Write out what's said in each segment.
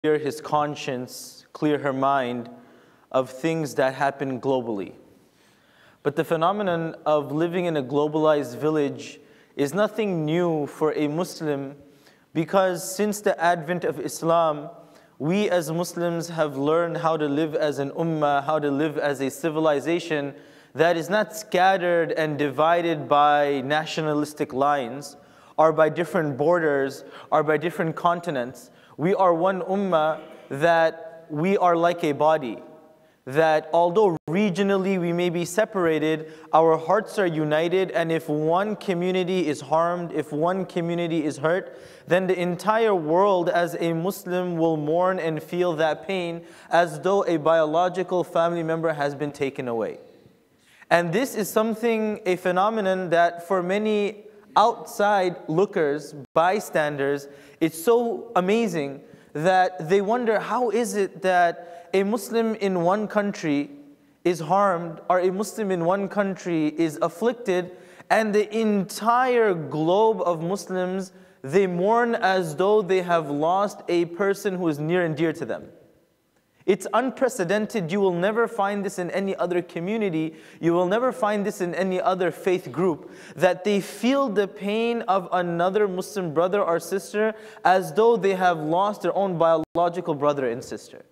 his conscience, clear her mind of things that happen globally. But the phenomenon of living in a globalized village is nothing new for a Muslim, because since the advent of Islam, we as Muslims have learned how to live as an ummah, how to live as a civilization that is not scattered and divided by nationalistic lines, or by different borders, or by different continents. We are one ummah, that we are like a body, that although regionally we may be separated, our hearts are united, and if one community is harmed, if one community is hurt, then the entire world as a Muslim will mourn and feel that pain as though a biological family member has been taken away. And this is something, a phenomenon that for many outside lookers, bystanders, it's so amazing that they wonder, how is it that a Muslim in one country is harmed, or a Muslim in one country is afflicted, and the entire globe of Muslims, they mourn as though they have lost a person who is near and dear to them. It's unprecedented. You will never find this in any other community. You will never find this in any other faith group, that they feel the pain of another Muslim brother or sister as though they have lost their own biological brother and sister.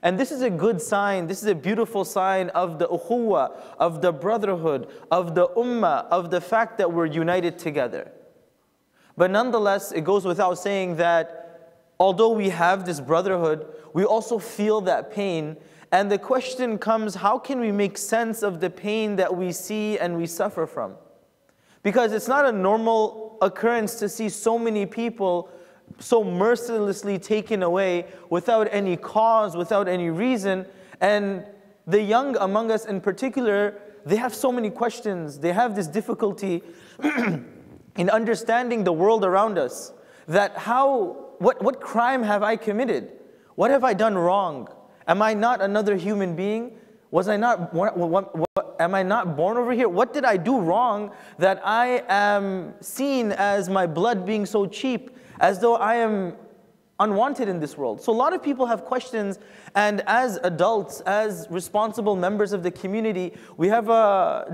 And this is a good sign, this is a beautiful sign of the ukhuwah, of the brotherhood, of the ummah, of the fact that we're united together. But nonetheless, it goes without saying that although we have this brotherhood, we also feel that pain. And the question comes, how can we make sense of the pain that we see and we suffer from? Because it's not a normal occurrence to see so many people so mercilessly taken away without any cause, without any reason. And the young among us in particular, they have so many questions. They have this difficulty in understanding the world around us. That what crime have I committed? What have I done wrong? Am I not another human being? Am I not born over here? What did I do wrong that I am seen as my blood being so cheap, as though I am unwanted in this world? So a lot of people have questions, and as adults, as responsible members of the community, we have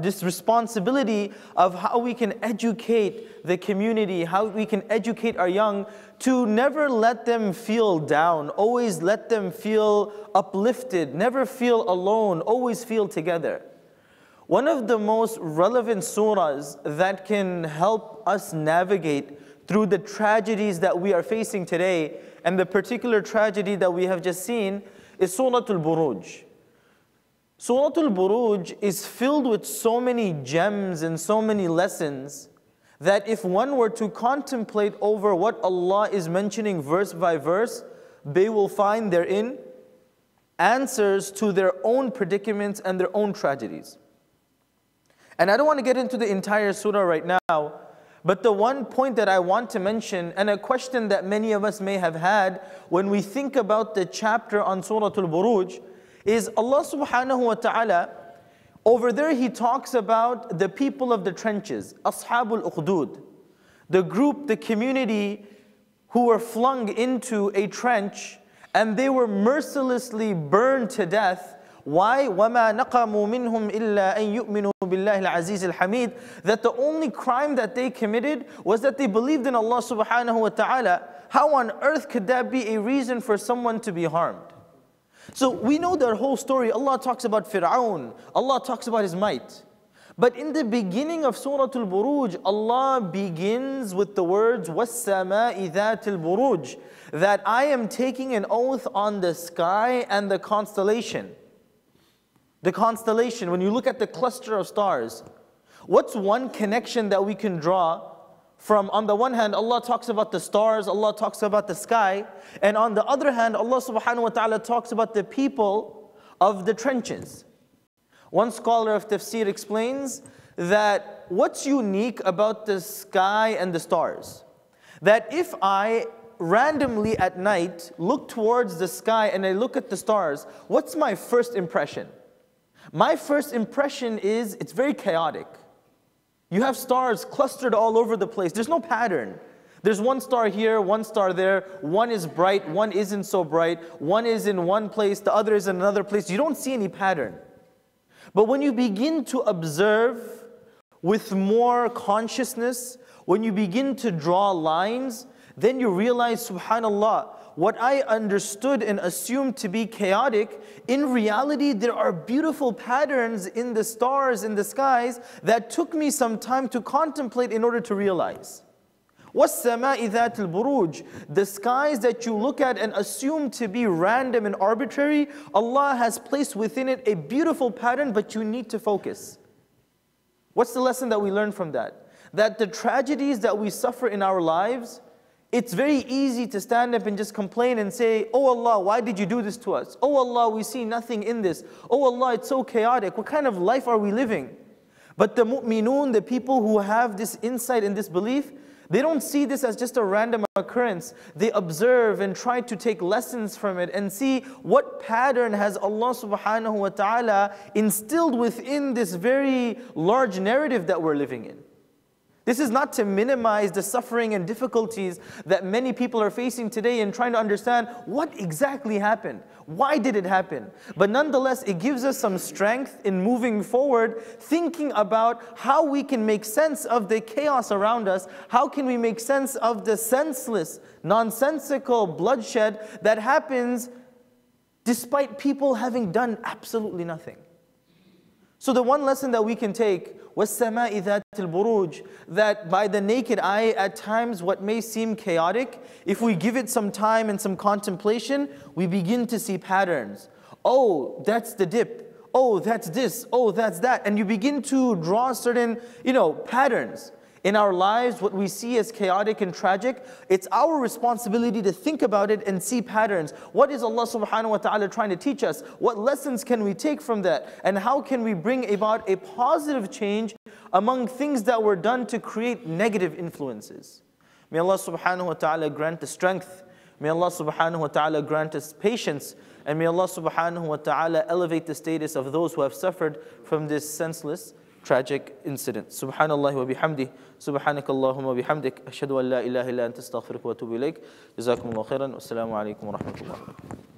this responsibility of how we can educate the community, how we can educate our young to never let them feel down, always let them feel uplifted, never feel alone, always feel together. One of the most relevant surahs that can help us navigate through the tragedies that we are facing today, and the particular tragedy that we have just seen, is Surah Al-Burooj. Surah Al-Burooj is filled with so many gems and so many lessons that if one were to contemplate over what Allah is mentioning verse by verse, they will find therein answers to their own predicaments and their own tragedies. And I don't want to get into the entire surah right now, but the one point that I want to mention, and a question that many of us may have had when we think about the chapter on Surah Al-Burooj, is Allah subhanahu wa ta'ala, over there He talks about the people of the trenches, Ashabul Ukhdud, the group, the community who were flung into a trench and they were mercilessly burned to death. Why? وَمَا نَقَمُوا مِنْهُمْ إِلَّا أَن يُؤْمِنُوا بِاللَّهِ الْعَزِيزِ الْحَمِيدِ. That the only crime that they committed was that they believed in Allah subhanahu wa ta'ala. How on earth could that be a reason for someone to be harmed? So we know their whole story. Allah talks about Fir'aun, Allah talks about his might. But in the beginning of Surah Al-Burooj, Allah begins with the words, وَالسَّمَاءِ ذَاتِ الْبُرُوجِ, that I am taking an oath on the sky and the constellation. The constellation, when you look at the cluster of stars, what's one connection that we can draw from, on the one hand, Allah talks about the stars, Allah talks about the sky, and on the other hand, Allah subhanahu wa ta'ala talks about the people of the trenches. One scholar of tafsir explains that what's unique about the sky and the stars, that if I randomly at night look towards the sky and I look at the stars, what's my first impression? My first impression is it's very chaotic. You have stars clustered all over the place. There's no pattern. There's one star here, one star there, one is bright, one isn't so bright, one is in one place, the other is in another place. You don't see any pattern. But when you begin to observe with more consciousness, when you begin to draw lines, then you realize, subhanAllah, what I understood and assumed to be chaotic, in reality there are beautiful patterns in the stars, in the skies, that took me some time to contemplate in order to realize. وَالسَّمَاءِ ذَاتِ الْبُرُوج. The skies that you look at and assume to be random and arbitrary, Allah has placed within it a beautiful pattern, but you need to focus. What's the lesson that we learn from that? That the tragedies that we suffer in our lives, it's very easy to stand up and just complain and say, oh Allah, why did you do this to us? Oh Allah, we see nothing in this. Oh Allah, it's so chaotic. What kind of life are we living? But the mu'minun, the people who have this insight and this belief, they don't see this as just a random occurrence. They observe and try to take lessons from it and see what pattern has Allah subhanahu wa ta'ala instilled within this very large narrative that we're living in. This is not to minimize the suffering and difficulties that many people are facing today in trying to understand what exactly happened. Why did it happen? But nonetheless, it gives us some strength in moving forward, thinking about how we can make sense of the chaos around us. How can we make sense of the senseless, nonsensical bloodshed that happens despite people having done absolutely nothing? So the one lesson that we can take, وَالسَّمَاءِ ذَاتِ الْبُرُوج, that by the naked eye, at times what may seem chaotic, if we give it some time and some contemplation, we begin to see patterns. Oh, that's the dip. Oh, that's this. Oh, that's that. And you begin to draw certain, patterns. In our lives, what we see as chaotic and tragic, it's our responsibility to think about it and see patterns. What is Allah subhanahu wa ta'ala trying to teach us? What lessons can we take from that? And how can we bring about a positive change among things that were done to create negative influences? May Allah subhanahu wa ta'ala grant us strength. May Allah subhanahu wa ta'ala grant us patience. And may Allah subhanahu wa ta'ala elevate the status of those who have suffered from this senseless, tragic incident. Subhanallah wa bihamdih, subhanakallahumma bihamdik, ashhadu an la ilaha illa anta astaghfiruka wa atubu ilayk. Jazakumullahu khairan, wassalamu alaikum wa rahmatullah.